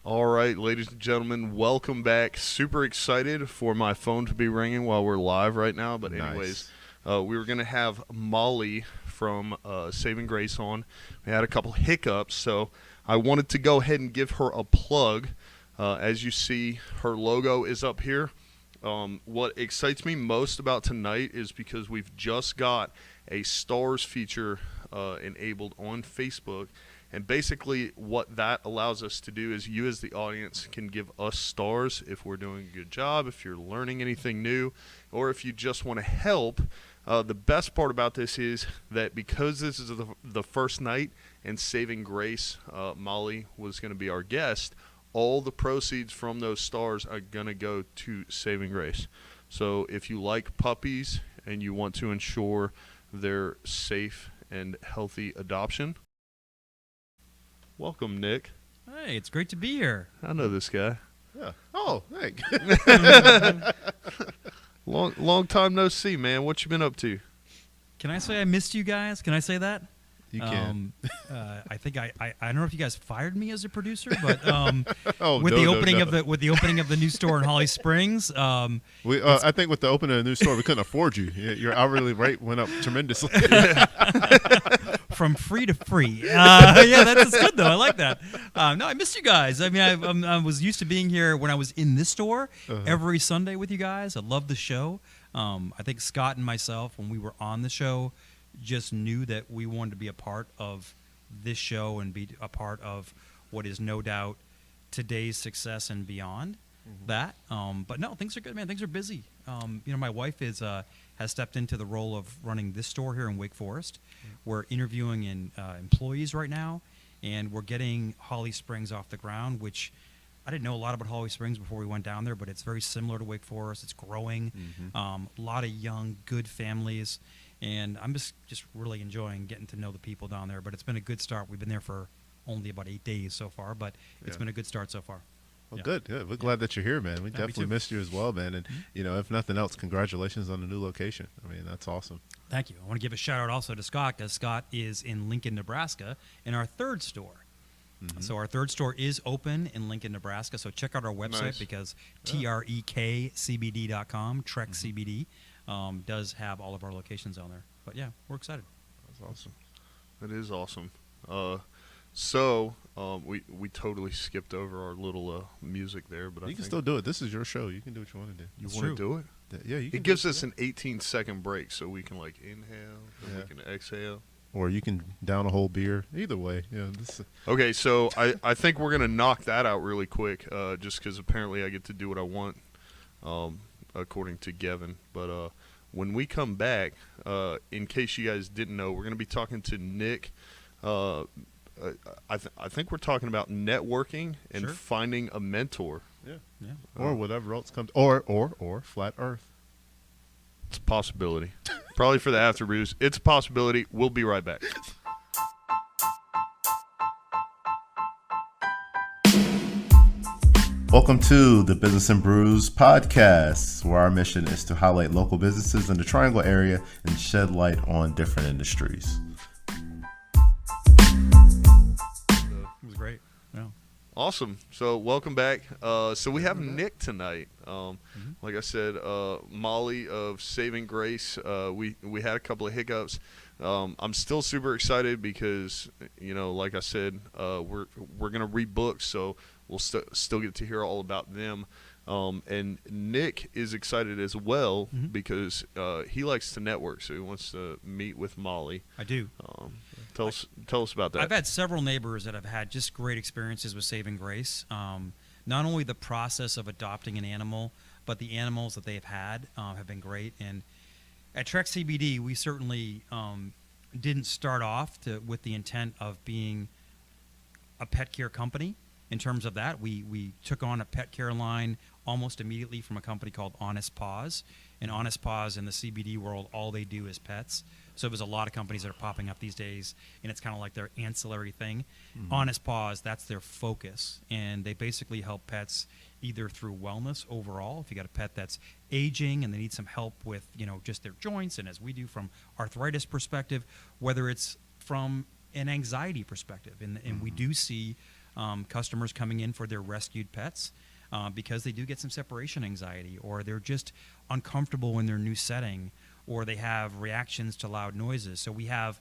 All right, ladies and gentlemen, welcome back. Super excited for my phone to be ringing while we're live right now. But anyways, we were going to have Molly from Saving Grace on. We had a couple hiccups, so I wanted to go ahead and give her a plug. As you see, her logo is up here. What excites me most about tonight is because we've just got a stars feature enabled on Facebook. And basically what that allows us to do is you as the audience can give us stars if we're doing a good job, if you're learning anything new, or if you just want to help. The best part about this is that because this is the first night and Saving Grace, Molly was going to be our guest, all the proceeds from those stars are going to go to Saving Grace. So if you like puppies and you want to ensure their safe and healthy adoption, welcome, Nick. Hey, it's great to be here. I know this guy. Yeah. Oh, thanks. Long time no see, man. What you been up to? Can I say I missed you guys? Can I say that? You can. I think I don't know if you guys fired me as a producer, but Oh, with no, the no, opening no. of the opening of the new store in Holly Springs, I think with the opening of the new store, we couldn't afford you. Your hourly rate went up tremendously. from free to free. Yeah, that's good though. I like that. No, I missed you guys. I mean, I was used to being here when I was in this store every Sunday with you guys. I love the show. I think Scott and myself, when we were on the show, just knew that we wanted to be a part of this show and be a part of what is no doubt today's success and beyond that. But no, things are good, man. Things are busy. My wife has stepped into the role of running this store here in Wake Forest. We're interviewing employees right now, and we're getting Holly Springs off the ground, which I didn't know a lot about Holly Springs before we went down there, but it's very similar to Wake Forest. It's growing. A lot of young, good families. And I'm just really enjoying getting to know the people down there. But it's been a good start. We've been there for only about 8 days so far, but it's been a good start so far. Well, good. We're glad that you're here, man. We Me definitely too. missed you as well, man. And, if nothing else, congratulations on the new location. I mean, that's awesome. Thank you. I want to give a shout out also to Scott, because Scott is in Lincoln, Nebraska, in our third store. So our third store is open in Lincoln, Nebraska. So check out our website Nice. because TREKCBD.com, Trek CBD, does have all of our locations on there. But yeah, we're excited. That's awesome. That is awesome. We totally skipped over our little music there, but You I can think still do it. This is your show. You can do what you want to do. you It's want to true. do it. Yeah, you can. It gives us an 18-second break so we can inhale and we can exhale. Or you can down a whole beer. Either way. Okay, so I think we're going to knock that out really quick just because apparently I get to do what I want according to Gavin. But when we come back, in case you guys didn't know, we're going to be talking to Nick. I think we're talking about networking and Sure. finding a mentor. Yeah. Or whatever else comes. Or flat Earth. It's a possibility. Probably for the after brews. It's a possibility. We'll be right back. Welcome to the Business and Brews podcast, where our mission is to highlight local businesses in the Triangle area and shed light on different industries. It was great. Yeah. Awesome. So welcome back. So we have Nick tonight. Like I said, Molly of Saving Grace. We had a couple of hiccups. I'm still super excited because like I said, we're gonna rebook, so we'll still get to hear all about them. And Nick is excited as well because he likes to network, so he wants to meet with Molly. I do. Tell us about that. I've had several neighbors that have had just great experiences with Saving Grace. Not only the process of adopting an animal, but the animals that they've had have been great. And at Trek CBD, we certainly didn't start off with the intent of being a pet care company. In terms of that, we took on a pet care line almost immediately from a company called Honest Paws. And Honest Paws in the CBD world, all they do is pets. So there's a lot of companies that are popping up these days, and it's kind of like their ancillary thing. Honest Paws, that's their focus. And they basically help pets either through wellness overall, if you got a pet that's aging and they need some help with, just their joints, and as we do from arthritis perspective, whether it's from an anxiety perspective. And we do see customers coming in for their rescued pets because they do get some separation anxiety, or they're just uncomfortable in their new setting, or they have reactions to loud noises. So we have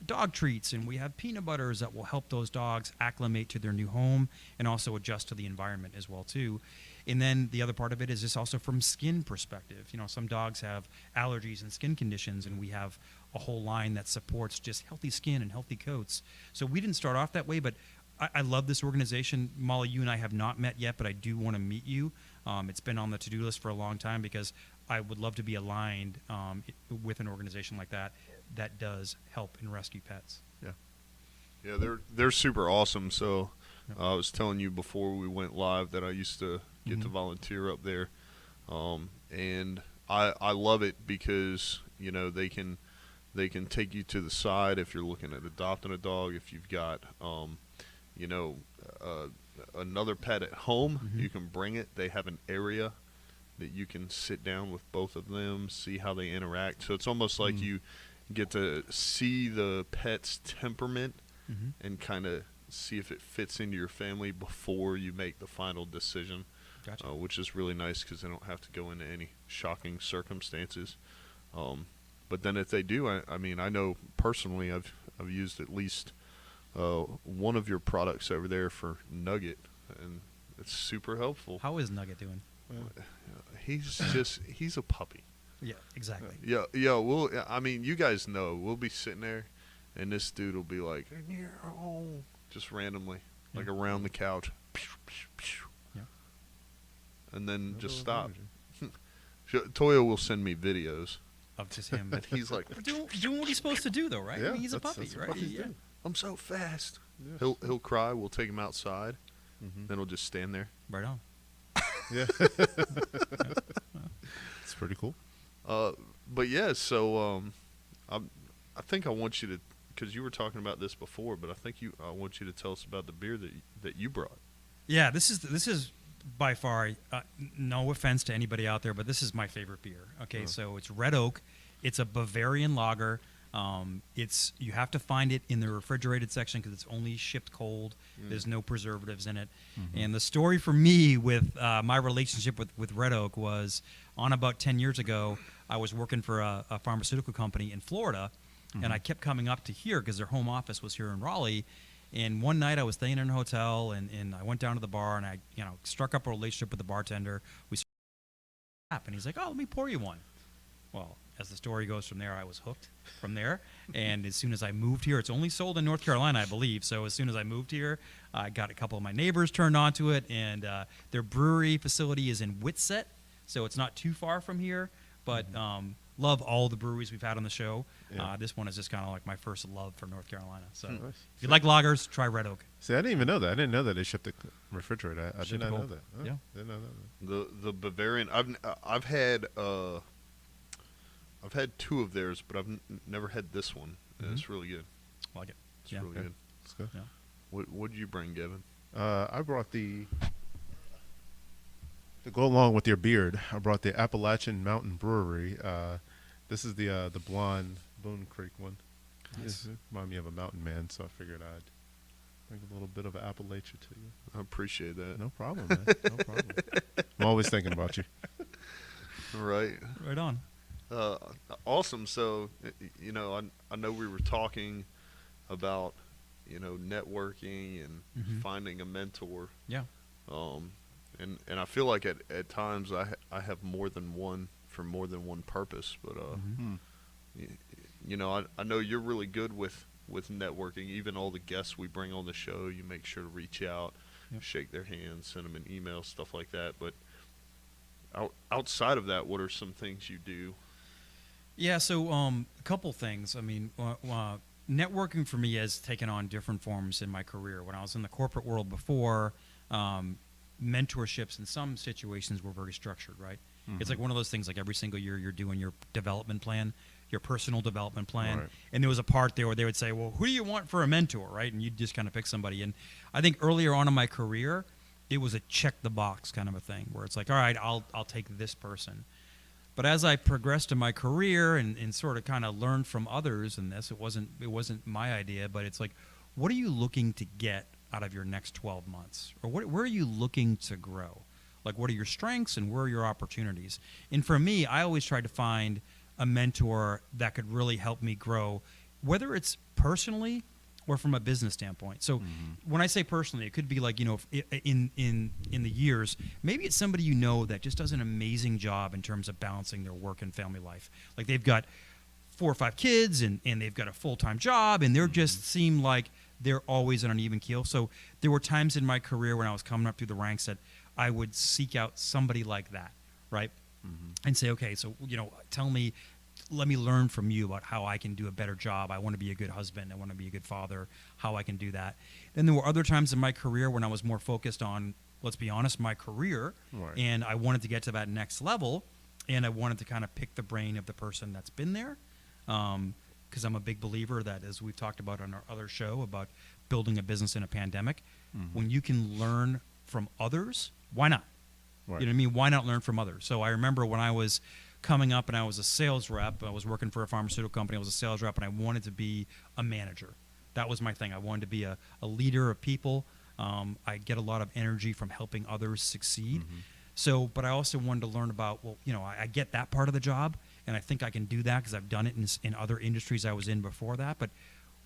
dog treats and we have peanut butters that will help those dogs acclimate to their new home and also adjust to the environment as well too. And then the other part of it is just also from skin perspective. You know, some dogs have allergies and skin conditions, and we have a whole line that supports just healthy skin and healthy coats. So we didn't start off that way, but I love this organization. Molly, you and I have not met yet, but I do want to meet you. It's been on the to-do list for a long time because I would love to be aligned with an organization like that that does help and rescue pets. Yeah, they're super awesome. So I was telling you before we went live that I used to get to volunteer up there, and I love it because you know they can take you to the side if you're looking at adopting a dog. If you've got you know another pet at home, you can bring it. They have an area that you can sit down with both of them, see how they interact. So it's almost like you get to see the pet's temperament and kind of see if it fits into your family before you make the final decision. Gotcha. Which is really nice because they don't have to go into any shocking circumstances. But then if they do, I mean, I know personally I've used at least one of your products over there for Nugget, and it's super helpful. How is Nugget doing? He's a puppy. Yeah, exactly. Yeah. I mean, you guys know we'll be sitting there, and this dude will be like, just randomly, like around the couch, and then just stop. Toyo will send me videos of just him, and he's like doing what he's supposed to do, though, right? Yeah, I mean, he's a that's puppy, what right? puppies Yeah. do. I'm so fast. Yeah. He'll cry. We'll take him outside. Then he'll just stand there. Right on. Yeah. It's pretty cool. But yeah, so I think I want you to, because you were talking about this before, but I want you to tell us about the beer that you brought. Yeah, this is by far, no offense to anybody out there, but this is my favorite beer. Okay, so it's Red Oak. It's a Bavarian lager. You have to find it in the refrigerated section because it's only shipped cold. There's no preservatives in it. And the story for me with my relationship with Red Oak was on about 10 years ago. I was working for a pharmaceutical company in Florida, and I kept coming up to here because their home office was here in Raleigh. And one night I was staying in a hotel, and I went down to the bar, and I struck up a relationship with the bartender. We started, and he's like, "Oh, let me pour you one." Well, as the story goes from there, I was hooked from there. And as soon as I moved here, it's only sold in North Carolina, I believe. So as soon as I moved here, I got a couple of my neighbors turned on to it. And their brewery facility is in Whitsett, so it's not too far from here. But love all the breweries we've had on the show. Yeah. This one is just kind of like my first love for North Carolina. So Nice. if you like lagers, try Red Oak. See, I didn't even know that. I didn't know that they shipped the refrigerator. I did Shipped not know cold. that. Oh, Yeah. Didn't know that. The Bavarian. I've had two of theirs, but I've never had this one. And it's really good. Like it. It's Yeah. really good. Let's go. Yeah. What did you bring, Gavin? I brought to go along with your beard. I brought the Appalachian Mountain Brewery. This is the blonde Boone Creek one. Nice. It reminded me of a mountain man, so I figured I'd bring a little bit of Appalachia to you. I appreciate that. No problem, man. No problem. I'm always thinking about you. Right. Right on. Awesome. So, I know we were talking about, networking and finding a mentor. Yeah. And I feel like at times I have more than one for more than one purpose. But, I know you're really good with networking. Even all the guests we bring on the show, you make sure to reach out, shake their hands, send them an email, stuff like that. But outside of that, what are some things you do? Yeah, so a couple things. I mean, networking for me has taken on different forms in my career. When I was in the corporate world before, mentorships in some situations were very structured, right? It's like one of those things, like every single year you're doing your development plan, your personal development plan. Right. And there was a part there where they would say, well, who do you want for a mentor, right? And you'd just kind of pick somebody. And I think earlier on in my career, it was a check the box kind of a thing where it's like, all right, I'll take this person. But as I progressed in my career and sort of kind of learned from others in this, it wasn't my idea, but it's like, what are you looking to get out of your next 12 months? Or where are you looking to grow? Like, what are your strengths and where are your opportunities? And for me, I always try to find a mentor that could really help me grow, whether it's personally or from a business standpoint. So when I say personally, it could be like, in the years, maybe it's somebody that just does an amazing job in terms of balancing their work and family life. Like they've got 4 or 5 kids and they've got a full-time job and they're just seem like they're always on an even keel. So there were times in my career when I was coming up through the ranks that I would seek out somebody like that, right? And say, okay, so, let me learn from you about how I can do a better job. I want to be a good husband. I want to be a good father, how I can do that. Then there were other times in my career when I was more focused on, let's be honest, my career. Right. And I wanted to get to that next level. And I wanted to kind of pick the brain of the person that's been there. Because I'm a big believer that, as we've talked about on our other show about building a business in a pandemic, when you can learn from others, why not? Right. You know what I mean? Why not learn from others? So I remember when I was coming up and I was a sales rep, I was working for a pharmaceutical company, I was a sales rep, and I wanted to be a manager. That was my thing. I wanted to be a leader of people. I get a lot of energy from helping others succeed. So, but I also wanted to learn about, I get that part of the job, and I think I can do that because I've done it in other industries I was in before that. But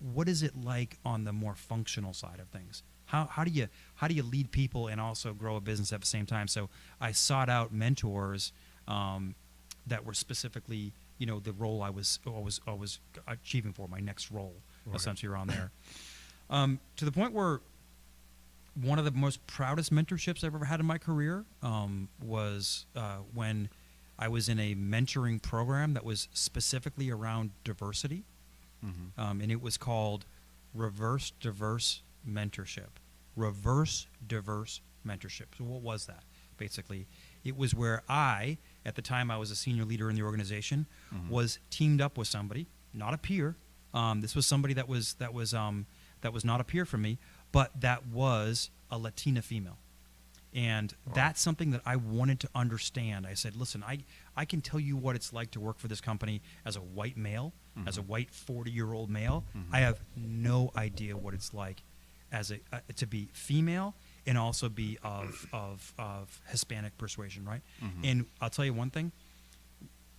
what is it like on the more functional side of things? How do you lead people and also grow a business at the same time? So I sought out mentors that were specifically, the role I was achieving for, my next role, essentially around there. To the point where one of the most proudest mentorships I've ever had in my career was when I was in a mentoring program that was specifically around diversity, and it was called Reverse Diverse Mentorship. Reverse Diverse Mentorship. So what was that? Basically, it was where at the time I was a senior leader in the organization, was teamed up with somebody, not a peer. This was somebody that was not a peer for me, but that was a Latina female. And that's something that I wanted to understand. I said, listen, I can tell you what it's like to work for this company as a white male, as a white 40-year-old male. I have no idea what it's like as to be female and also be of Hispanic persuasion, right? And I'll tell you one thing.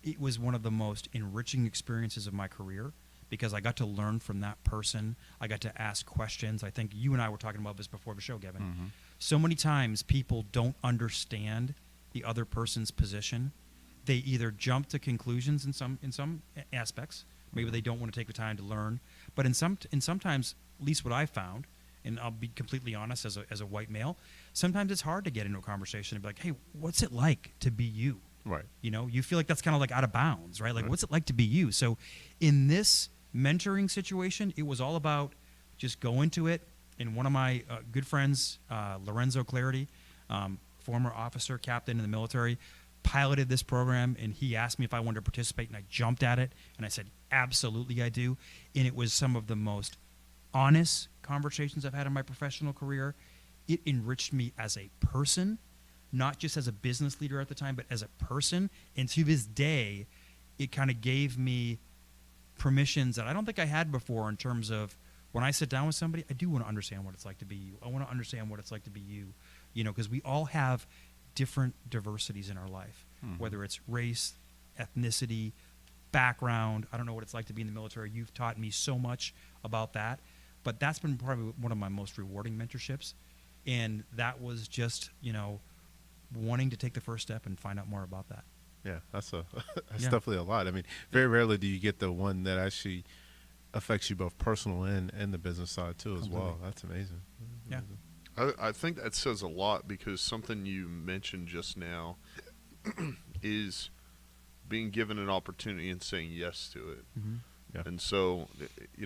It was one of the most enriching experiences of my career because I got to learn from that person. I got to ask questions. I think you and I were talking about this before the show, Kevin. So many times people don't understand the other person's position. They either jump to conclusions in some aspects. Maybe they don't want to take the time to learn. But sometimes, at least what I found, and I'll be completely honest as a white male, sometimes it's hard to get into a conversation and be like, hey, what's it like to be you? Right. You feel like that's kind of like out of bounds, right? Like, what's it like to be you? So in this mentoring situation, it was all about just go into it. And one of my good friends, Lorenzo Clarity, former officer, captain in the military, piloted this program, and he asked me if I wanted to participate, and I jumped at it, and I said, absolutely I do. And it was some of the most honest conversations I've had in my professional career. It enriched me as a person, not just as a business leader at the time, but as a person. And to this day, it kind of gave me permissions that I don't think I had before in terms of when I sit down with somebody, I do want to understand what it's like to be you. I want to understand what it's like to be you, because we all have different diversities in our life, whether it's race, ethnicity, background. I don't know what it's like to be in the military. You've taught me so much about that. But that's been probably one of my most rewarding mentorships. And that was just, wanting to take the first step and find out more about that. Yeah, that's definitely a lot. I mean, very rarely do you get the one that actually affects you both personal and the business side too as well. That's amazing. Yeah. I think that says a lot because something you mentioned just now is being given an opportunity and saying yes to it. Yeah. And so,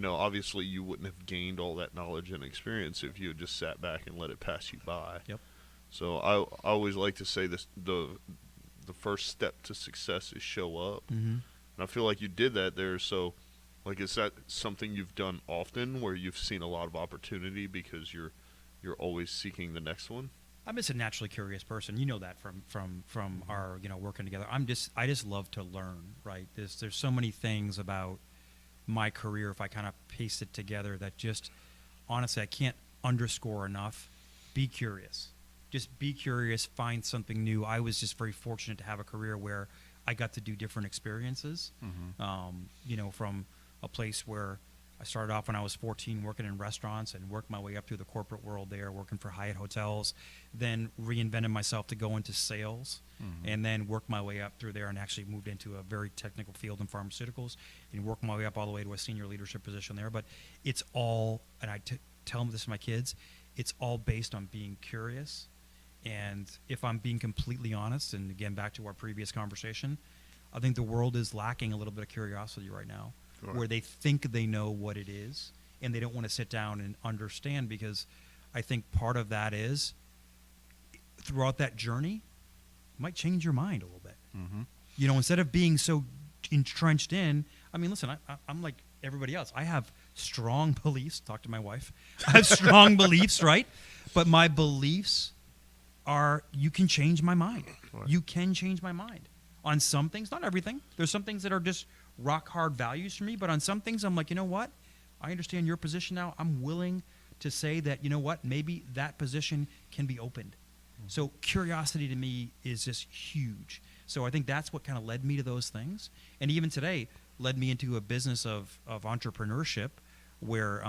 obviously you wouldn't have gained all that knowledge and experience if you had just sat back and let it pass you by. Yep. So I always like to say this, the first step to success is show up. And I feel like you did that there. So, like, is that something you've done often where you've seen a lot of opportunity because you're always seeking the next one? I'm just a naturally curious person. You know that from our working together. I just love to learn. Right. There's so many things about my career, if I kind of paste it together, that just honestly I can't underscore enough. Be curious. Just be curious. Find something new. I was just very fortunate to have a career where I got to do different experiences. From a place where I started off when I was 14 working in restaurants and worked my way up through the corporate world there, working for Hyatt Hotels, then reinvented myself to go into sales, and then worked my way up through there and actually moved into a very technical field in pharmaceuticals and worked my way up all the way to a senior leadership position there. But it's all, and I tell them this to my kids, it's all based on being curious. And if I'm being completely honest, and again, back to our previous conversation, I think the world is lacking a little bit of curiosity right now. Right. Where they think they know what it is, and they don't want to sit down and understand, because I think part of that is throughout that journey, it might change your mind a little bit. Instead of being so entrenched in, I mean, listen, I'm like everybody else. I have strong beliefs. Talk to my wife. I have strong beliefs, right? But my beliefs are, you can change my mind. Right. You can change my mind on some things, not everything. There's some things that are just rock hard values for me, but on some things I'm like, you know what? I understand your position now. I'm willing to say that, you know what? Maybe that position can be opened. So curiosity to me is just huge. So I think that's what kind of led me to those things. And even today led me into a business of entrepreneurship where,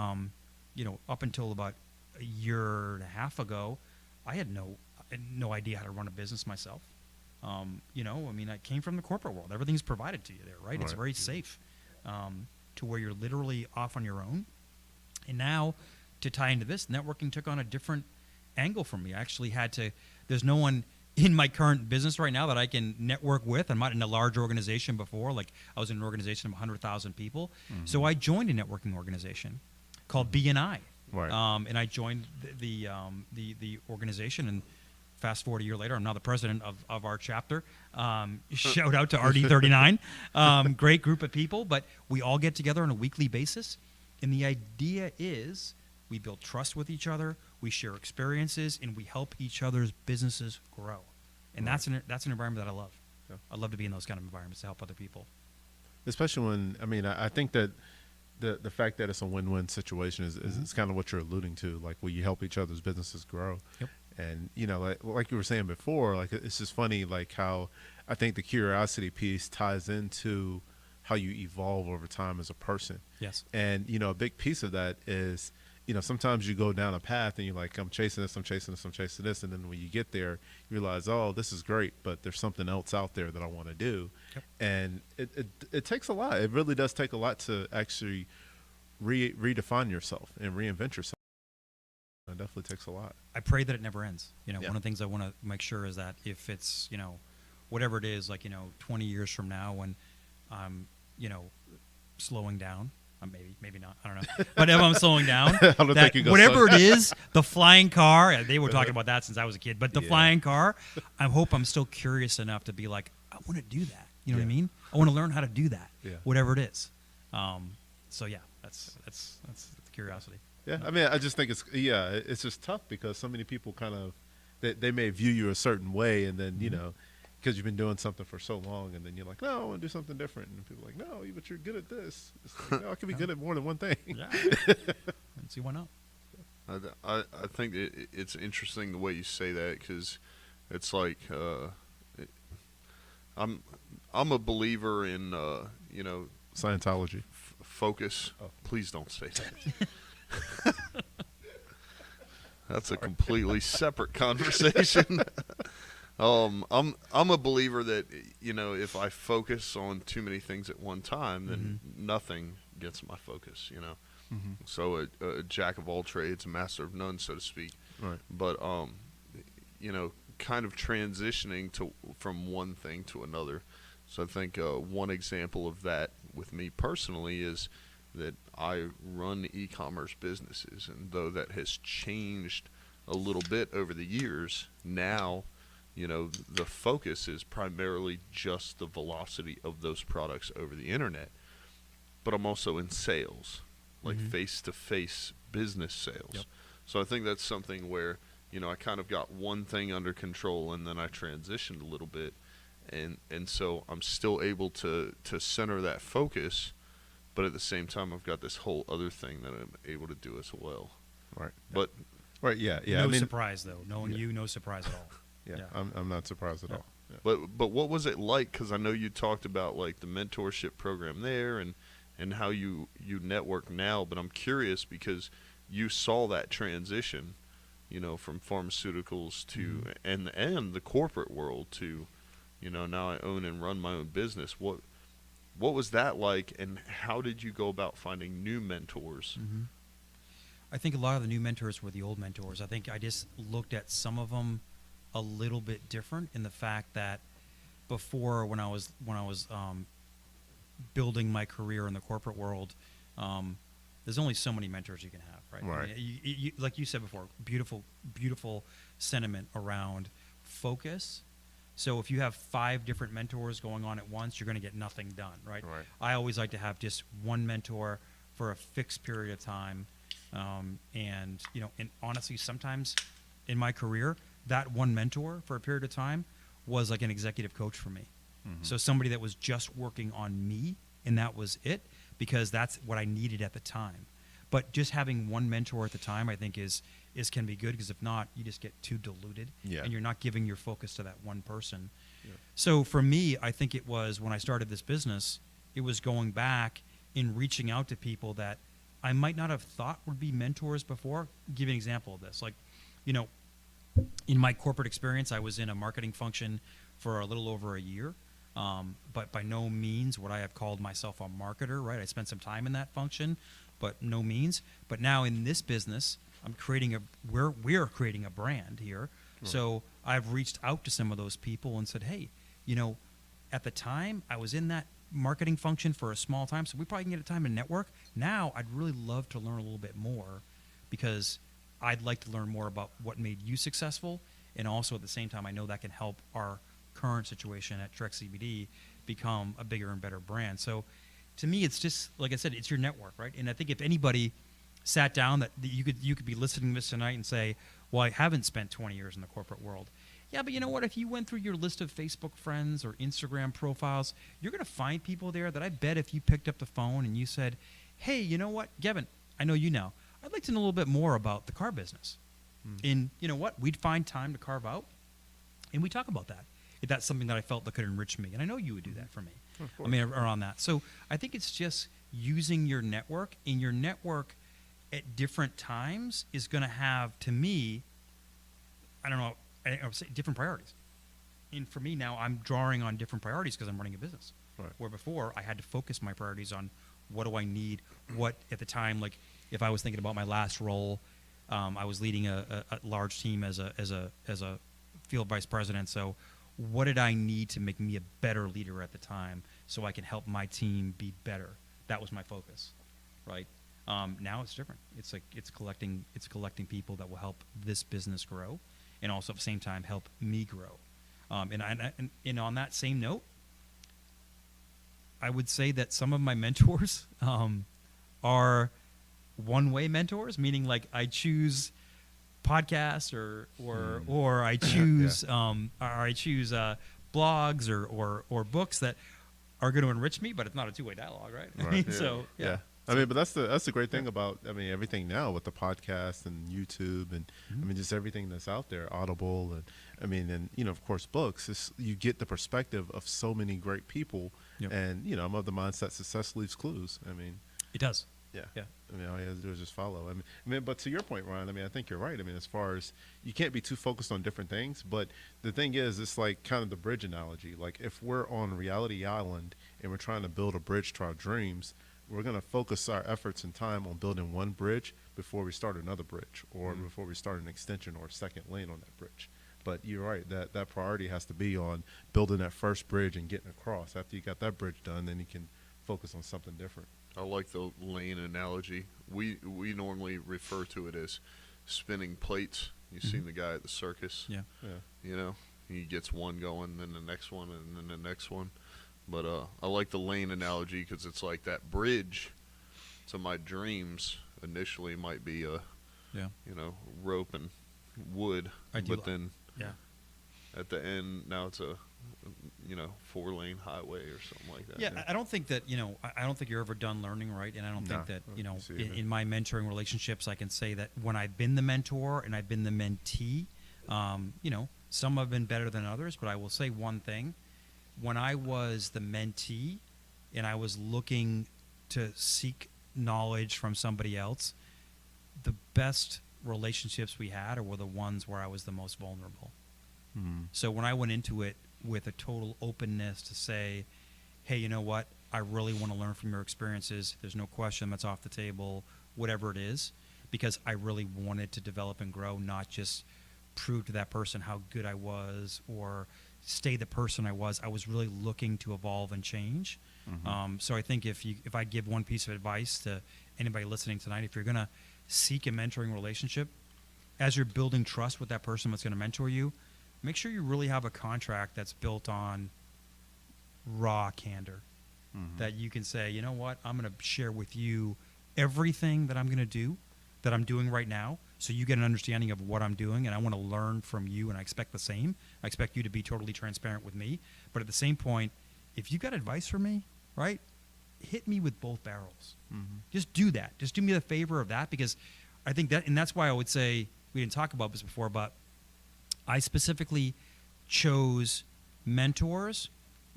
up until about a year and a half ago, I had no idea how to run a business myself. I came from the corporate world. Everything's provided to you there, right? It's very safe to where you're literally off on your own. And now, to tie into this, networking took on a different angle for me. I actually had to, there's no one in my current business right now that I can network with. I'm not in a large organization before. Like, I was in an organization of 100,000 people. So I joined a networking organization called BNI. Right. And I joined the organization, and fast forward a year later, I'm now the president of our chapter. Shout out to RD39. Great group of people, but we all get together on a weekly basis. And the idea is we build trust with each other, we share experiences, and we help each other's businesses grow. And that's an environment that I love. Yeah. I love to be in those kind of environments to help other people. Especially when, I think that the fact that it's a win-win situation is kind of what you're alluding to, like where you help each other's businesses grow. Yep. And, like you were saying before, like it's just funny, like how I think the curiosity piece ties into how you evolve over time as a person. Yes. And, a big piece of that is, sometimes you go down a path and you're like, I'm chasing this, I'm chasing this, I'm chasing this. And then when you get there, you realize, oh, this is great, but there's something else out there that I want to do. Yep. And it takes a lot. It really does take a lot to actually redefine yourself and reinvent yourself. It definitely takes a lot. I pray that it never ends. One of the things I want to make sure is that if it's, whatever it is, like, 20 years from now when I'm, slowing down, maybe not, I don't know. But if I'm slowing down, whatever it is, the flying car, they were talking about that since I was a kid, but the flying car, I hope I'm still curious enough to be like, I want to do that. You know what I mean? I want to learn how to do that, whatever it is. So yeah, that's the curiosity. Yeah, I just think it's just tough because so many people kind of, they may view you a certain way, and then, because you've been doing something for so long, and then you're like, no, I want to do something different. And people are like, no, but you're good at this. It's like, no, I can be good at more than one thing. Yeah. And see, why not? I think it's interesting the way you say that, because it's like I'm a believer in Scientology. Focus. Oh. Please don't say that. That's a completely separate conversation. I'm a believer that if I focus on too many things at one time, then nothing gets my focus. So a jack of all trades, a master of none, so to speak. Right. But kind of transitioning from one thing to another. So I think one example of that with me personally is that I run e-commerce businesses, and though that has changed a little bit over the years, now the focus is primarily just the velocity of those products over the internet. But I'm also in sales, like face-to-face business sales. Yep. So I think that's something where I kind of got one thing under control, and then I transitioned a little bit, and so I'm still able to center that focus, but at the same time I've got this whole other thing that I'm able to do as well. Right. But Right. Yeah. Yeah. No I mean, surprise though. Knowing yeah. you, no surprise at all. yeah. Yeah. I'm not surprised at Yeah. all. Yeah. but what was it like? Because I know you talked about like the mentorship program there and how you network now. But I'm curious because you saw that transition, you know, from pharmaceuticals to and the corporate world to, you know, now I own and run my own business. What was that like, and how did you go about finding new mentors? Mm-hmm. I think a lot of the new mentors were the old mentors. I think I just looked at some of them a little bit different in the fact that before, when I was building my career in the corporate world, there's only so many mentors you can have, right? Right. I mean, you, like you said before, beautiful sentiment around focus. So if you have 5 different mentors going on at once, you're going to get nothing done, right? Right. I always like to have just one mentor for a fixed period of time. And, you know, and honestly, sometimes in my career, that one mentor for a period of time was like an executive coach for me. Mm-hmm. So somebody that was just working on me, and that was it, because that's what I needed at the time. But just having one mentor at the time, I think is can be good, because if not, you just get too diluted, Yeah. and you're not giving your focus to that one person. Yeah. So for me, I think it was when I started this business, it was going back and reaching out to people that I might not have thought would be mentors before. Give you an example of this. Like, you know, in my corporate experience, I was in a marketing function for a little over a year. But by no means would I have called myself a marketer, right? I spent some time in that function, but no means. But now in this business, we're creating a brand here. Right. So I've reached out to some of those people and said, hey, you know, at the time I was in that marketing function for a small time, so we probably can get a time to network. Now I'd really love to learn a little bit more, because I'd like to learn more about what made you successful, and also at the same time I know that can help our current situation at Trek CBD become a bigger and better brand. So to me, it's just, like I said, it's your network, right? And I think if anybody sat down, that you could be listening to this tonight and say, well, I haven't spent 20 years in the corporate world. Yeah, but you know what? If you went through your list of Facebook friends or Instagram profiles, you're going to find people there that I bet if you picked up the phone and you said, hey, you know what, Gavin, I know you now. I'd like to know a little bit more about the car business. And you know what? We'd find time to carve out, and we talk about that. If that's something that I felt that could enrich me. And I know you would do that for me. I mean, around that. So I think it's just using your network, and your network at different times is going to have, to me, I don't know, I would say different priorities. And for me now, I'm drawing on different priorities because I'm running a business. Right. Where before, I had to focus my priorities on what do I need, what at the time, like if I was thinking about my last role, I was leading a large team as a field vice president. So what did I need to make me a better leader at the time so I can help my team be better? That was my focus, right? Now it's different. It's like it's collecting people that will help this business grow, and also at the same time help me grow. And on that same note, I would say that some of my mentors are one-way mentors, meaning like I choose podcasts or I choose blogs or books that are going to enrich me, but it's not a two-way dialogue, right? I mean, so yeah. I mean, but that's the great thing about, I mean, everything now with the podcast and YouTube and I mean, just everything that's out there, Audible, and I mean, and you know, of course, books. It's, you get the perspective of so many great people, Yep. and you know, I'm of the mindset success leaves clues. I mean, It does. yeah. Yeah. I mean, all you have to do is just follow. I mean, but to your point, Ryan, I mean, I think you're right. I mean, as far as you can't be too focused on different things, but the thing is, it's like kind of the bridge analogy. Like if we're on Reality Island and we're trying to build a bridge to our dreams, we're going to focus our efforts and time on building one bridge before we start another bridge, or before we start an extension or a second lane on that bridge. But you're right, that priority has to be on building that first bridge and getting across. After you got that bridge done, then you can focus on something different. I like the lane analogy. We normally refer to it as spinning plates. You've seen the guy at the circus. Yeah. Yeah. You know, he gets one going, then the next one, and then the next one. But I like the lane analogy because it's like that bridge to my dreams initially might be a, Yeah. you know, rope and wood, I do but then Yeah. at the end now it's a four-lane highway or something like that. Yeah, I don't think that, I don't think you're ever done learning, right? And I don't think No, that, I don't see it. in my mentoring relationships, I can say that when I've been the mentor and I've been the mentee, some have been better than others, but I will say one thing. When I was the mentee and I was looking to seek knowledge from somebody else, the best relationships we had were the ones where I was the most vulnerable. So when I went into it with a total openness to say, hey, you know what? I really want to learn from your experiences. There's no question that's off the table, whatever it is, because I really wanted to develop and grow, not just prove to that person how good I was or stay the person I was. I was really looking to evolve and change. So I think if I give one piece of advice to anybody listening tonight, if you're going to seek a mentoring relationship, as you're building trust with that person that's going to mentor you, make sure you really have a contract that's built on raw candor. That you can say, you know what, I'm going to share with you everything that I'm going to do, that I'm doing right now, so you get an understanding of what I'm doing, and I want to learn from you, and I expect the same. I expect you to be totally transparent with me. But at the same point, if you got advice for me, right, hit me with both barrels. Just do that. Just do me the favor of that, because I think that, and that's why I would say, we didn't talk about this before, but I specifically chose mentors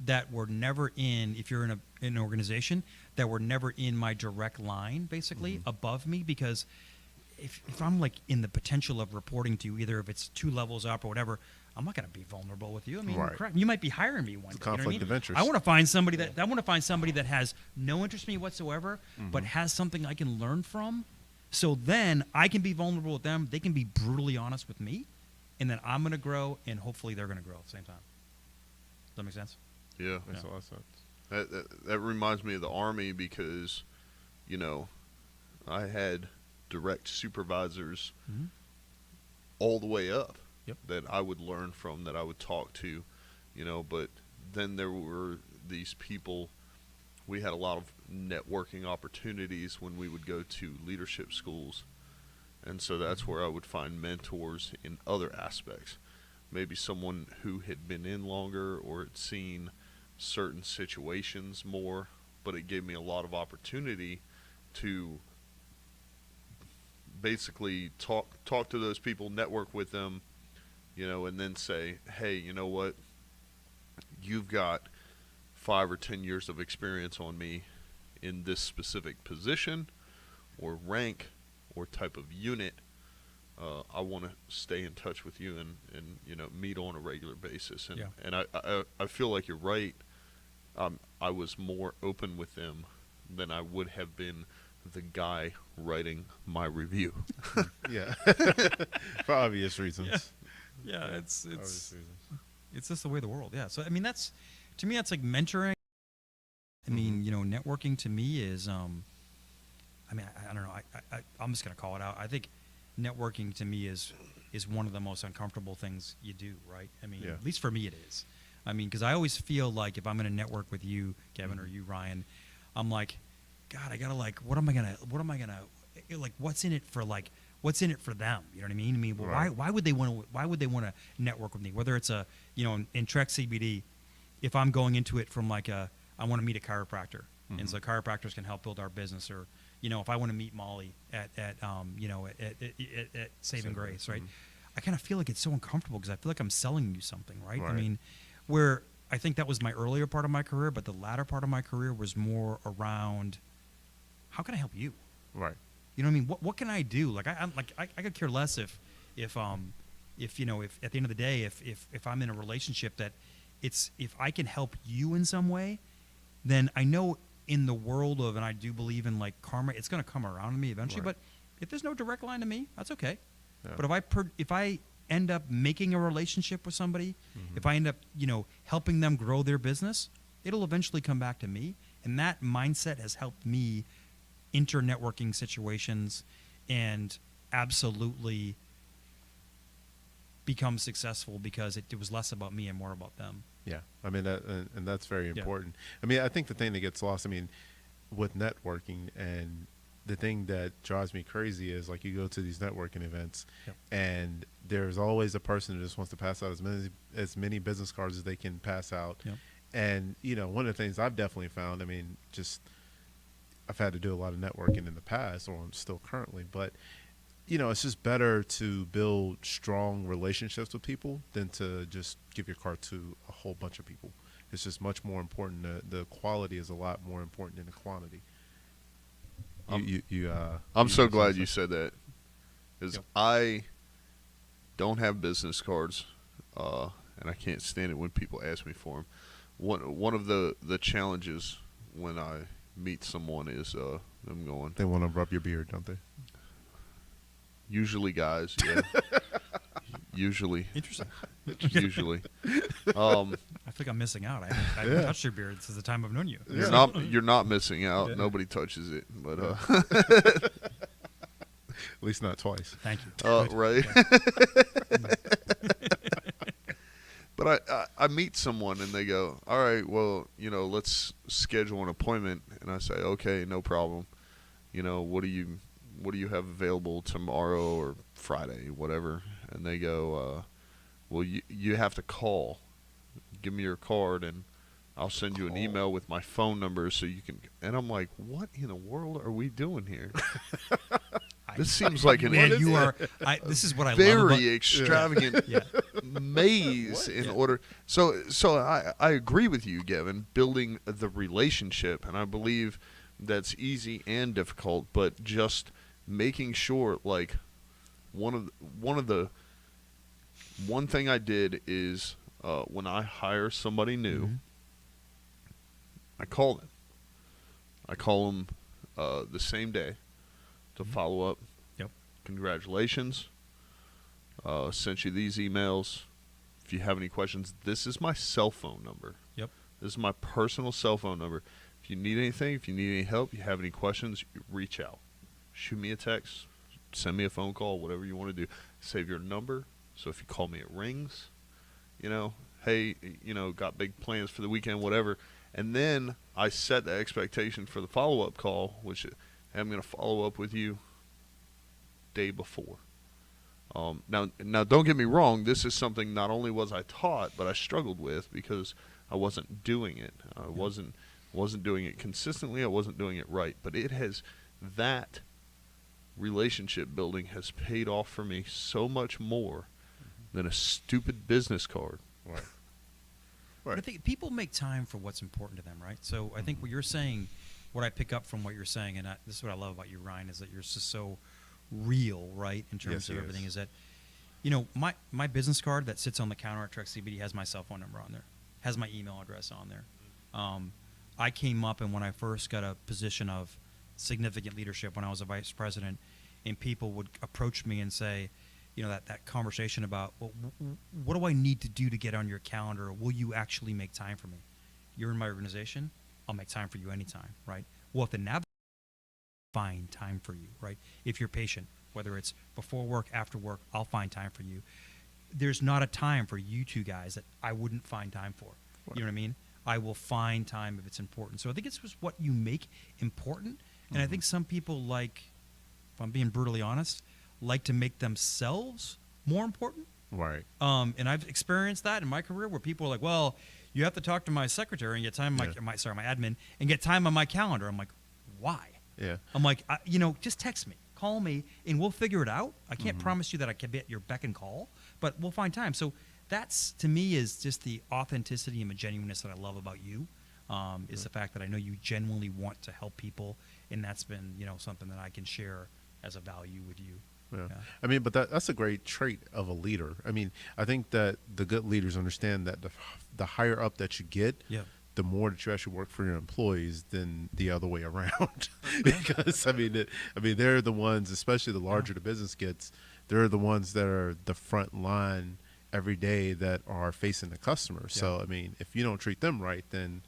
that were never in, if you're in an organization, that were never in my direct line, basically, above me, because if I'm like in the potential of reporting to you, either if it's 2 levels up or whatever, I'm not going to be vulnerable with you. I mean, Right. correct. You might be hiring me one day. Conflict of interest. I want to find somebody that has no interest in me whatsoever, but has something I can learn from. So then I can be vulnerable with them. They can be brutally honest with me, and then I'm going to grow, and hopefully they're going to grow at the same time. Does that make sense? Yeah. Makes a lot of sense. That reminds me of the Army because, I had direct supervisors all the way up that I would learn from, that I would talk to, but then there were these people. We had a lot of networking opportunities when we would go to leadership schools, and so that's where I would find mentors in other aspects. Maybe someone who had been in longer or had seen certain situations more, but it gave me a lot of opportunity to basically talk to those people, network with them, and then say, hey, you know what, you've got 5 or 10 years of experience on me in this specific position or rank or type of unit. I want to stay in touch with you and meet on a regular basis. And I feel like you're right. I was more open with them than I would have been the guy writing my review. Yeah, for obvious reasons. Yeah, it's Obvious reasons. it's just the way of the world. Yeah. So I mean, that's, to me, that's like mentoring. I mean, networking to me is, I don't know. I'm just gonna call it out. I think networking to me is one of the most uncomfortable things you do, right? I mean, Yeah. at least for me it is. I mean, because I always feel like if I'm going to network with you, Kevin, or you, Ryan, I'm like, God, I gotta what am I gonna, what's in it for them? You know what I mean? I mean, well, Right. why would they want to network with me? Whether it's in Trek CBD, if I'm going into it from I want to meet a chiropractor, and so chiropractors can help build our business, or if I want to meet Molly at Saving Grace, right? I kind of feel like it's so uncomfortable because I feel like I'm selling you something, right? I Right. mean, where I think that was my earlier part of my career, but the latter part of my career was more around, how can I help you? Right. You know what I mean? What can I do? I could care less if at the end of the day, if I'm in a relationship that if I can help you in some way, then I know in the world of, and I do believe in karma, it's going to come around to me eventually. Right. But if there's no direct line to me, that's okay. Yeah. But if I end up making a relationship with somebody, if I end up helping them grow their business, it'll eventually come back to me. And that mindset has helped me enter networking situations and absolutely become successful because it was less about me and more about them. Yeah, I mean that, and that's very Yeah. important. I mean, I think the thing that gets lost, I mean, with networking and the thing that drives me crazy is like you go to these networking events, Yep. and there's always a person who just wants to pass out as many business cards as they can pass out. Yep. And one of the things I've definitely found, I mean, just I've had to do a lot of networking in the past, or I'm still currently, but it's just better to build strong relationships with people than to just give your card to a whole bunch of people. It's just much more important. The quality is a lot more important than the quantity. I'm so glad you said that, because I don't have business cards, and I can't stand it when people ask me for them. One of the challenges when I meet someone is them going. They want to rub your beard, don't they? Usually, guys, yeah. Usually. Interesting. Usually. I feel like I'm missing out. I haven't touched your beard since the time I've known you. You're not missing out. Yeah. Nobody touches it, but at least not twice. Thank you. Right. But I meet someone and they go, all right, well, let's schedule an appointment, and I say, okay, no problem. What do you have available tomorrow or Friday, whatever? And they go, well, you have to call. Give me your card, and I'll send you an email with my phone number so you can. And I'm like, what in the world are we doing here? This seems like an this is what I love very extravagant maze in order. So I agree with you, Gavin. Building the relationship, and I believe that's easy and difficult, but just making sure, like, one thing I did is when I hire somebody new, I call them. I call them the same day to follow up. Yep. Congratulations. Sent you these emails. If you have any questions, this is my cell phone number. Yep. This is my personal cell phone number. If you need anything, if you need any help, you have any questions, reach out. Shoot me a text, send me a phone call, whatever you want to do. Save your number, so if you call me, it rings. Hey, got big plans for the weekend, whatever. And then I set the expectation for the follow-up call, which I'm going to follow up with you day before. Now, don't get me wrong. This is something not only was I taught, but I struggled with because I wasn't doing it. I wasn't doing it consistently. I wasn't doing it right. But that relationship building has paid off for me so much more than a stupid business card. Right. But I think people make time for what's important to them, right? So I think what you're saying, what I pick up from what you're saying, and this is what I love about you, Ryan, is that you're just so real, right, in terms of everything, is that, my business card that sits on the counter at Trek CBD has my cell phone number on there, has my email address on there. I came up, and when I first got a position of significant leadership when I was a vice president, and people would approach me and say, that conversation about, well, what do I need to do to get on your calendar? Or will you actually make time for me? You're in my organization. I'll make time for you anytime, right? Well, if the nav find time for you, right? If you're patient, whether it's before work, after work, I'll find time for you. There's not a time for you two guys that I wouldn't find time for. Right. You know what I mean? I will find time if it's important. So I think it's just what you make important. And I think some people if I'm being brutally honest, like to make themselves more important. Right. And I've experienced that in my career where people are like, well, you have to talk to my secretary and get time my admin and get time on my calendar. I'm like, why? Yeah. I'm like, just text me, call me, and we'll figure it out. I can't promise you that I can be at your beck and call, but we'll find time. So that's, to me, is just the authenticity and the genuineness that I love about you, is the fact that I know you genuinely want to help people, and that's been, something that I can share as a value with you. Yeah. I mean, but that's a great trait of a leader. I mean, I think that the good leaders understand that the higher up that you get, the more that you actually work for your employees than the other way around. Because they're the ones, especially the larger the business gets, they're the ones that are the front line every day that are facing the customer. So, if you don't treat them right, then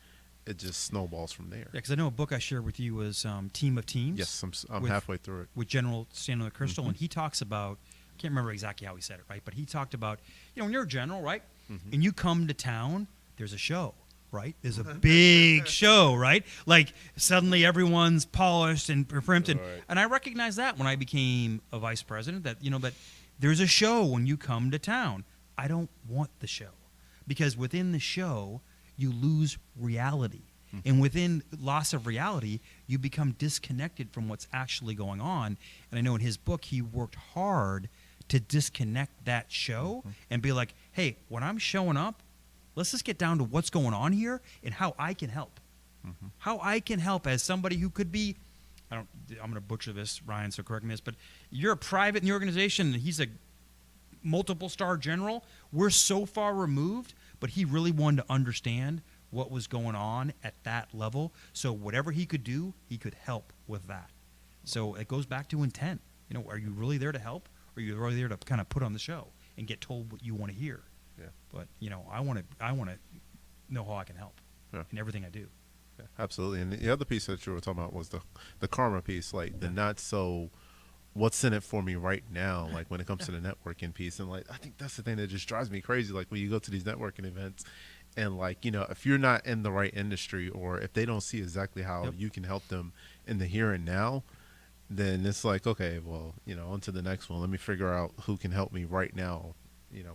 it just snowballs from there. Yeah, because I know a book I shared with you was Team of Teams. Yes, I'm halfway through it. With General Stanley McChrystal, and he talks about, I can't remember exactly how he said it, right? But he talked about, when you're a general, right? And you come to town, there's a show. right, is a big show, right? Like suddenly everyone's polished and primed, and I recognize that when I became a vice president, that that there's a show when you come to town. I don't want the show, because within the show you lose reality. And within loss of reality, you become disconnected from what's actually going on. And I know in his book, he worked hard to disconnect that show and be like, hey, when I'm showing up, let's just get down to what's going on here and how I can help. How I can help as somebody who could be, I'm going to butcher this, Ryan, so correct me this, but you're a private in the organization, and he's a multiple star general. We're so far removed, but he really wanted to understand what was going on at that level. So whatever he could do, he could help with that. So it goes back to intent. Are you really there to help, or are you really there to kind of put on the show and get told what you want to hear? Yeah. But I want to know how I can help in everything I do. Yeah, absolutely. And the other piece that you were talking about was the karma piece, like the not so what's in it for me right now, like when it comes to the networking piece. And like I think that's the thing that just drives me crazy, like when you go to these networking events and like if you're not in the right industry, or if they don't see exactly how you can help them in the here and now, then it's like, okay, well, on to the next one. Let me figure out who can help me right now,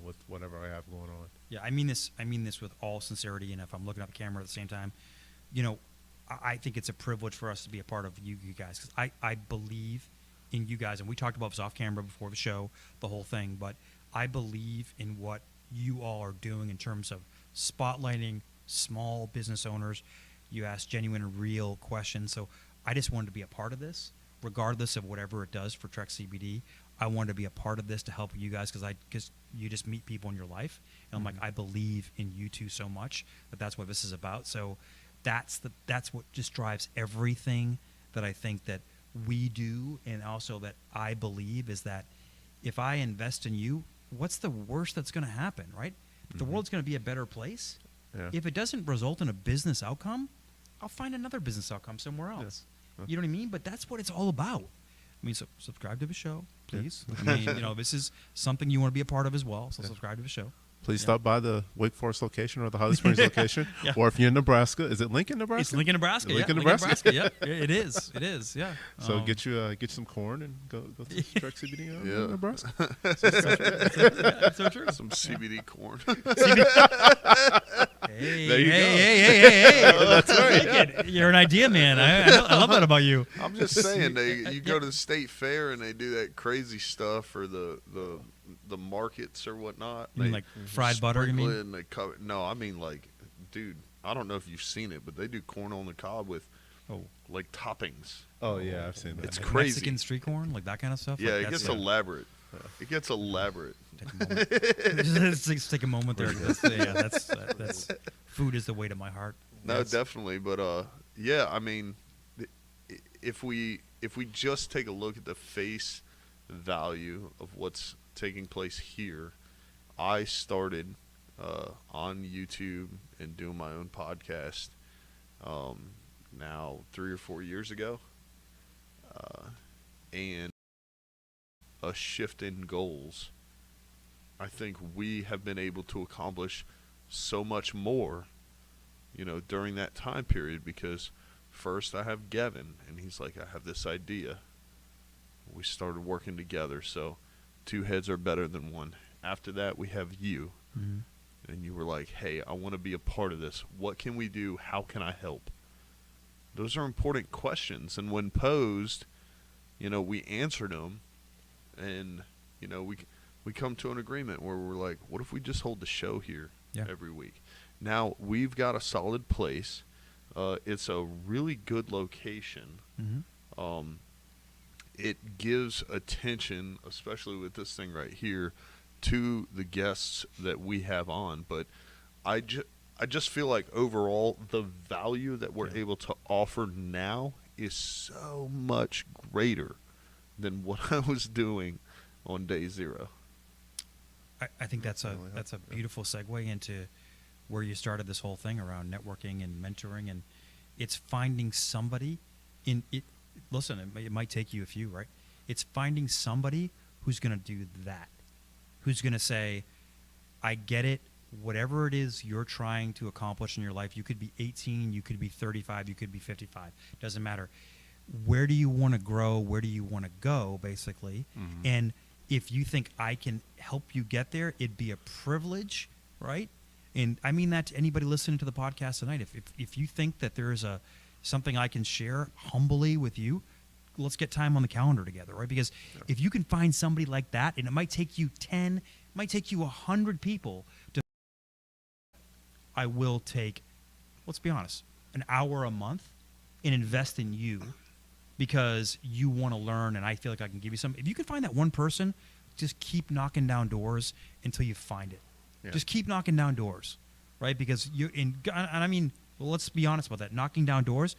with whatever I have going on. Yeah, I mean this with all sincerity, and if I'm looking at the camera at the same time, I think it's a privilege for us to be a part of you guys, because I believe in you guys, and we talked about this off camera before the show, the whole thing, but I believe in what you all are doing in terms of spotlighting small business owners. You ask genuine and real questions, so I just wanted to be a part of this, regardless of whatever it does for Trek CBD. I wanted to be a part of this to help you guys, because you just meet people in your life, and I'm like, I believe in you two so much that's what this is about. So that's what just drives everything that I think that we do, and also that I believe is that if I invest in you, what's the worst that's going to happen, right? The world's going to be a better place. Yeah. If it doesn't result in a business outcome, I'll find another business outcome somewhere else. Yeah. You know what I mean? But that's what it's all about. I mean, subscribe to the show, please. I mean, this is something you want to be a part of as well. So subscribe to the show. Please stop by the Wake Forest location or the Holly Springs location. Yeah. Or if you're in Nebraska, is it Lincoln, Nebraska? It's Lincoln, Nebraska. Lincoln, yeah. Nebraska. Yep, it is. It is. Yeah. So get you some corn and go to Trek CBD in Nebraska. That's so true. Some CBD corn. Hey, There you go. Hey. That's right. Yeah. You're an idea man. I love that about you. I'm just saying, you go to the state fair and they do that crazy stuff for the markets or whatnot. You mean like fried butter, you sprinkle mean? it and they cover. No, I mean like, dude, I don't know if you've seen it, but they do corn on the cob with like toppings. Oh yeah, I've seen that. It's Like crazy. Mexican street corn, like that kind of stuff. Yeah, like it that's gets elaborate. It gets elaborate. Take a moment. Just take a moment there. That's food is the way to my heart. No, definitely, but yeah, I mean, if we just take a look at the face value of what's taking place here, I started on YouTube and doing my own podcast now 3 or 4 years ago, and a shift in goals. I think we have been able to accomplish so much more, during that time period, because first I have Gavin, and he's like, I have this idea. We started working together, so 2 heads are better than 1. After that, we have you, and you were like, hey, I want to be a part of this. What can we do? How can I help? Those are important questions, and when posed, we answered them, and, we come to an agreement where we're like, what if we just hold the show here every week? Now, we've got a solid place. It's a really good location. It gives attention, especially with this thing right here, to the guests that we have on. But I just feel like overall the value that we're able to offer now is so much greater than what I was doing on day 0. I think that's a beautiful segue into where you started this whole thing around networking and mentoring, and it's finding somebody in it. Listen, it might take you a few, right? It's finding somebody who's going to do that, who's going to say, I get it, whatever it is you're trying to accomplish in your life, you could be 18, you could be 35, you could be 55, doesn't matter. Where do you want to grow? Where do you want to go, basically? And if you think I can help you get there, it'd be a privilege, right? And I mean that to anybody listening to the podcast tonight. If you think that there is something I can share humbly with you, let's get time on the calendar together, right? Because if you can find somebody like that, and it might take you 10, it might take you 100 people to, I will take, let's be honest, an hour a month and invest in you because you want to learn and I feel like I can give you some. If you can find that one person, just keep knocking down doors until you find it. Yeah. Just keep knocking down doors, right? Because and I mean, well, let's be honest about that. Knocking down doors,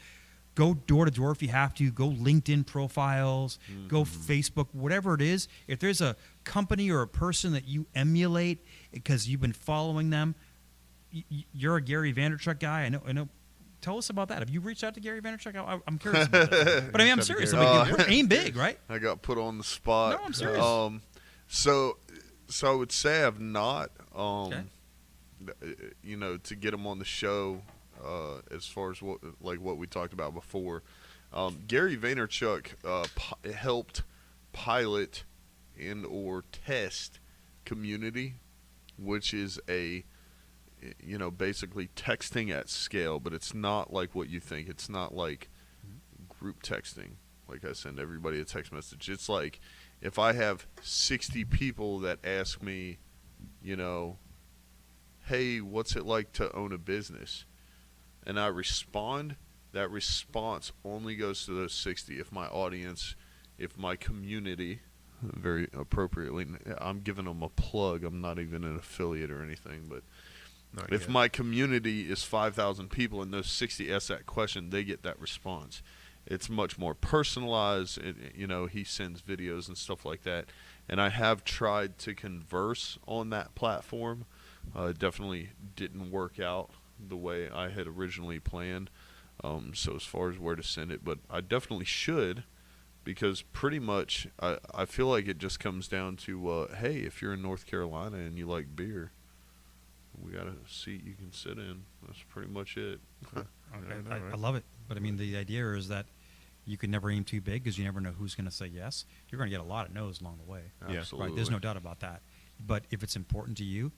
go door to door if you have to. Go LinkedIn profiles, go Facebook, whatever it is. If there's a company or a person that you emulate because you've been following them, you're a Gary Vaynerchuk guy. I know. Tell us about that. Have you reached out to Gary Vaynerchuk? I'm curious about that. But I mean, I'm serious. I mean, aim big, right? I got put on the spot. No, I'm serious. So I would say I've not. Okay. You know, to get him on the show, as far as what we talked about before, Gary Vaynerchuk helped pilot and or test Community, which is basically texting at scale, but it's not like what you think. It's not like group texting. Like I send everybody a text message. It's like if I have 60 people that ask me, hey, what's it like to own a business? And I respond, that response only goes to those 60. If my audience, if my community, very appropriately, I'm giving them a plug. I'm not even an affiliate or anything, but if my community is 5,000 people and those 60 ask that question, they get that response. It's much more personalized. He sends videos and stuff like that. And I have tried to converse on that platform. Definitely didn't work out the way I had originally planned. So as far as where to send it, but I definitely should, because pretty much I feel like it just comes down to, hey, if you're in North Carolina and you like beer, we got a seat you can sit in. That's pretty much it. I love it. But I mean, the idea is that you can never aim too big because you never know who's going to say yes. You're going to get a lot of no's along the way. Absolutely. Right? There's no doubt about that. But if it's important to you,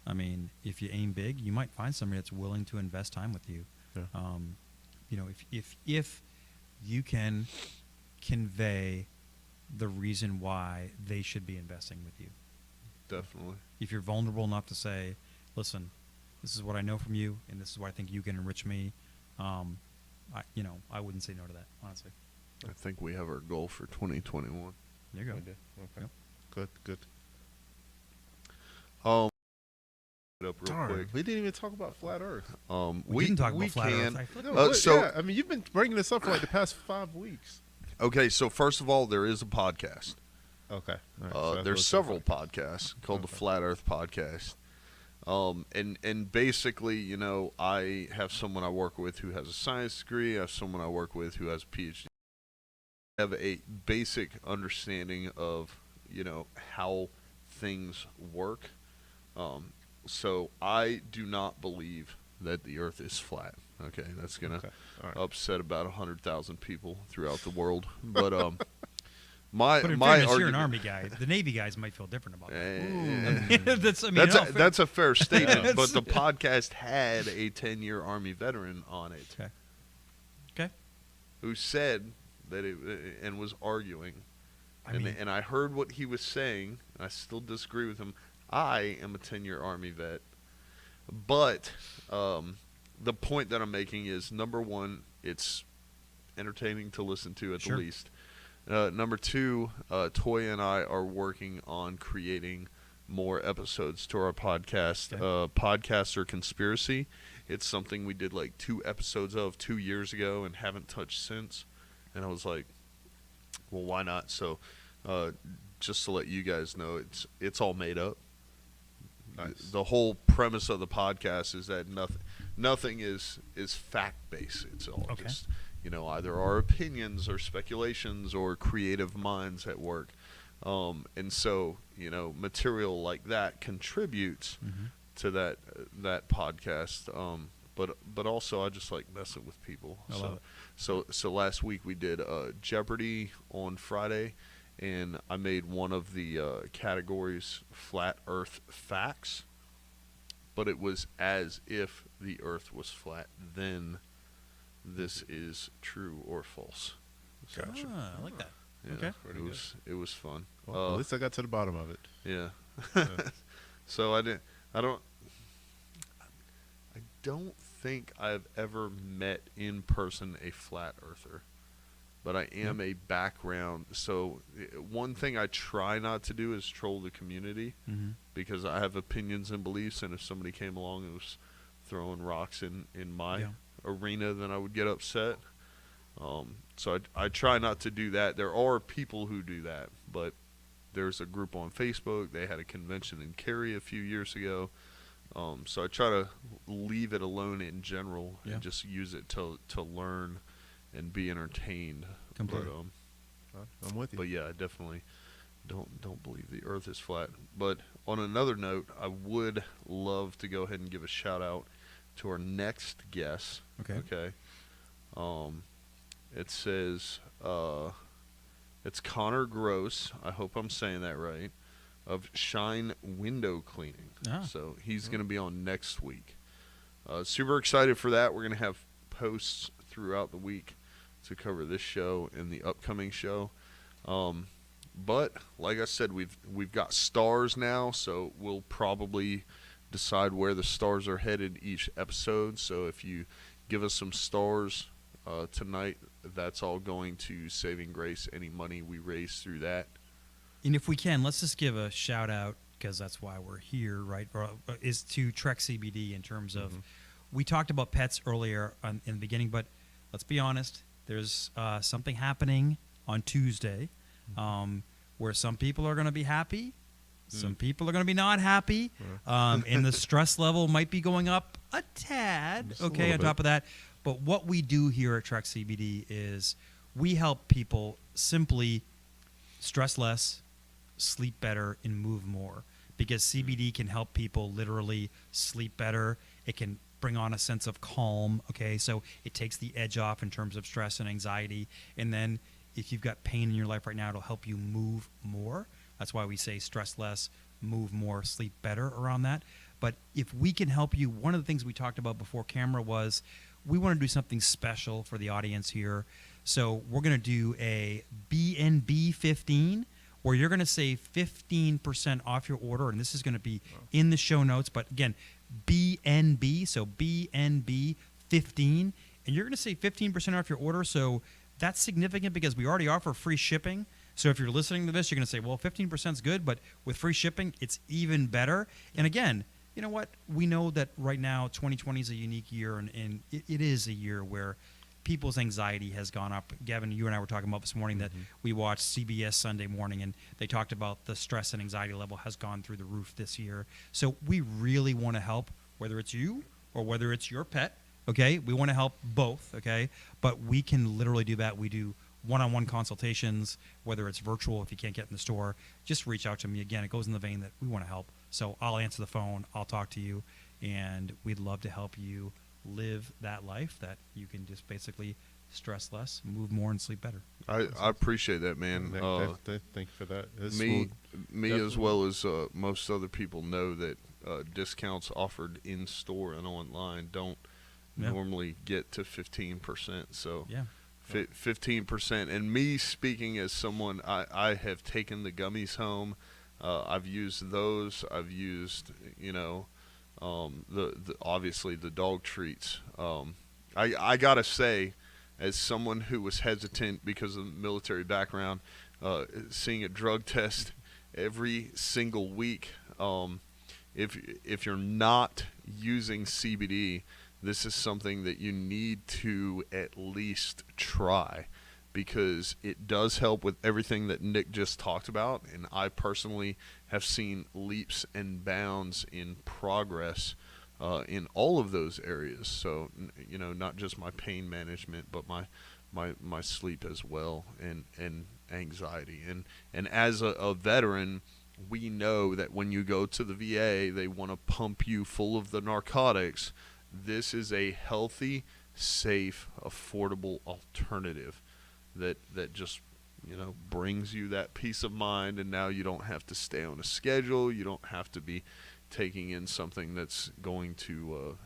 I mean, if you aim big, you might find somebody that's willing to invest time with you. Yeah. If you can convey the reason why they should be investing with you. Definitely. If you're vulnerable enough to say, listen, this is what I know from you, and this is why I think you can enrich me, I wouldn't say no to that, honestly. I think we have our goal for 2021. There you go. Okay. Yep. Good. Up real Darn, quick. we didn't even talk about flat Earth. We didn't talk about flat can. Earth. I mean, you've been bringing this up for like the past 5 weeks. Okay, so first of all, there is a podcast. Okay. All right, There's several podcasts called the Flat Earth Podcast. And basically, I have someone I work with who has a science degree. I have someone I work with who has a PhD. I have a basic understanding of, how things work. So I do not believe that the Earth is flat. Okay, that's gonna upset about 100,000 people throughout the world. But my fairness, argument, you're an Army guy. The Navy guys might feel different about that. That's a fair statement. But the podcast had a 10-year Army veteran on it. Okay. Who said that and was arguing, and I heard what he was saying. I still disagree with him. I am a 10-year Army vet, but the point that I'm making is, number one, it's entertaining to listen to at the least. Number two, Toya and I are working on creating more episodes to our podcast. Podcaster Conspiracy. It's something we did like 2 episodes of 2 years ago and haven't touched since. And I was like, well, why not? So just to let you guys know, it's all made up. Nice. The whole premise of the podcast is that nothing is fact-based. It's all just, either our opinions or speculations or creative minds at work. And so, material like that contributes to that podcast. But also I just like messing with people. I love it. So last week we did Jeopardy on Friday, and I made one of the categories flat Earth facts, but it was as if the Earth was flat. Then this is true or false. So, Gotcha. I like that. yeah, Okay. it was fun. Well, at least I got to the bottom of it. Yeah. Yeah. So I don't think I've ever met in person a flat earther, but I am a background. So one thing I try not to do is troll the community, Mm-hmm. because I have opinions and beliefs, and if somebody came along and was throwing rocks in my Yeah. arena, then I would get upset. So I try not to do that. There are people who do that, but there's a group on Facebook. They had a convention in Cary a few years ago. So I try to leave it alone in general, Yeah. and just use it to learn and be entertained. Completely. I'm with you. But yeah, I definitely don't believe the Earth is flat. But on another note, I would love to go ahead and give a shout out to our next guest. Okay. Okay. It says it's Connor Gross. I hope I'm saying that right. Of Shine Window Cleaning. Ah. So he's going to be on next week. Super excited for that. We're going to have posts throughout the week to cover this show and the upcoming show. But like I said, we've got stars now, so we'll probably decide where the stars are headed each episode. So if you give us some stars tonight, that's all going to Saving Grace. Any money we raise through that. And if we can, let's just give a shout out, because that's why we're here, right? Is to Trek CBD in terms of, we talked about pets earlier in the beginning, but let's be honest, there's something happening on Tuesday where some people are going to be happy, some people are going to be not happy, and the stress level might be going up a tad, Just a okay, little on bit. top of that. But what we do here at Trek CBD is we help people simply stress less, sleep better, and move more, because CBD can help people literally sleep better. It can bring on a sense of calm, okay? So it takes the edge off in terms of stress and anxiety. And then if you've got pain in your life right now, it'll help you move more. That's why we say stress less, move more, sleep better around that. But if we can help you, one of the things we talked about before camera was we want to do something special for the audience here. So we're going to do a BNB 15, where you're going to save 15% off your order, and this is going to be in the show notes. But again, BNB, so BNB 15, and you're going to save 15% off your order. So that's significant because we already offer free shipping. So if you're listening to this, you're going to say, well, 15% is good, but with free shipping, it's even better. And again, you know what? We know that right now 2020 is a unique year, and it is a year where people's anxiety has gone up. Gavin, you and I were talking about this morning that we watched CBS Sunday Morning, and they talked about the stress and anxiety level has gone through the roof this year. So we really want to help, whether it's you or whether it's your pet, okay? We want to help both, okay? But we can literally do that. We do one-on-one consultations, whether it's virtual, if you can't get in the store, just reach out to me. Again, it goes in the vein that we want to help. So I'll answer the phone, I'll talk to you, and we'd love to help you live that life that you can just basically stress less, move more, and sleep better. I appreciate that, man. Thank you for that. It's Me definitely. as well as most other people know that discounts offered in store and online don't normally get to 15%. So Yeah. 15%. And me speaking as someone, I have taken the gummies home. I've used those. I've used, the obviously the dog treats. I gotta say, as someone who was hesitant because of the military background, seeing a drug test every single week, if you're not using CBD, this is something that you need to at least try, because it does help with everything that Nick just talked about, and I personally have seen leaps and bounds in progress in all of those areas. So, not just my pain management, but my sleep as well, and anxiety. And as a veteran, we know that when you go to the VA, they want to pump you full of the narcotics. This is a healthy, safe, affordable alternative that just, brings you that peace of mind, and now you don't have to stay on a schedule. You don't have to be taking in something that's going to,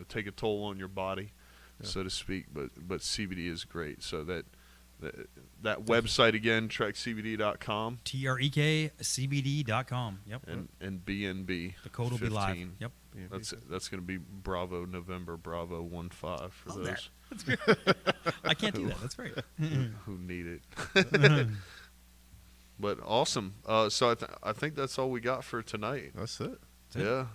take a toll on your body, so to speak. But CBD is great. So that website again, trekcbd.com. TREKCBD.com. Yep. And BNB. The code will be live. Yep. That's going to be Bravo November Bravo 15 for those That's great. I can't do that. That's great. who need it. But awesome. So I think that's all we got for tonight. That's it. Yeah.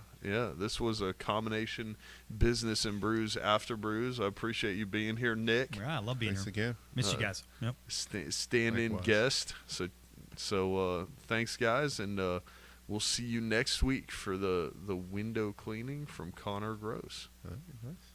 This was a combination business and brews after brews. I appreciate you being here, Nick. Yeah, I love being Thanks here. again. Miss you guys. Yep. Stand-in Likewise. guest. So thanks, guys, and we'll see you next week for the window cleaning from Connor Gross. Nice.